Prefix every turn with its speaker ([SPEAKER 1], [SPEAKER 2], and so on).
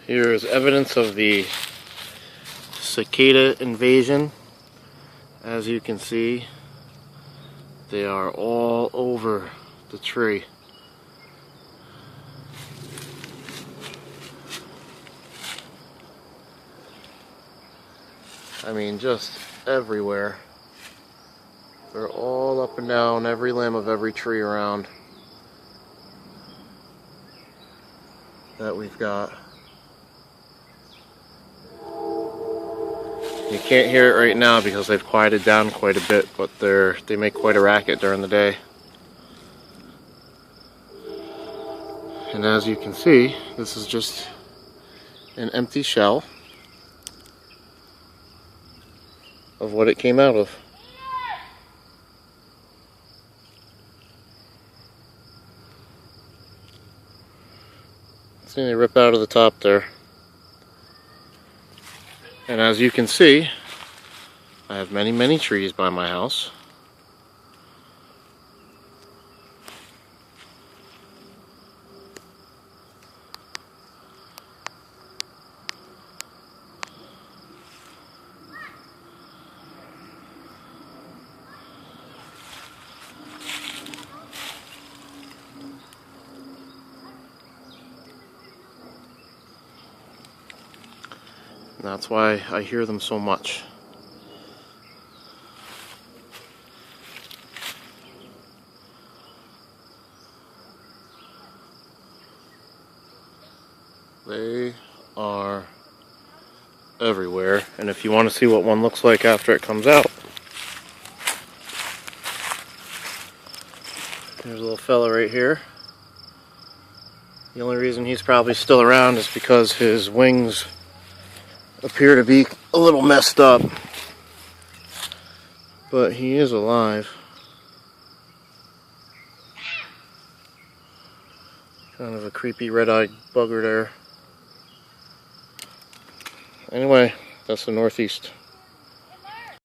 [SPEAKER 1] Here is evidence of the cicada invasion. As you can see, they are all over the tree. I mean, just everywhere. They're all up and down every limb of every tree around that we've got. You can't hear it right now because they've quieted down quite a bit, but they make quite a racket during the day. And as you can see, this is just an empty shell of what it came out of. See, they rip out of the top there. And as you can see, I have many, many trees by my house. And that's why I hear them so much. They are everywhere, and if you want to see what one looks like after it comes out, there's a little fella right here. The only reason he's probably still around is because his wings appear to be a little messed up, but he is alive. Kind of a creepy red-eyed bugger there. Anyway, that's the Northeast.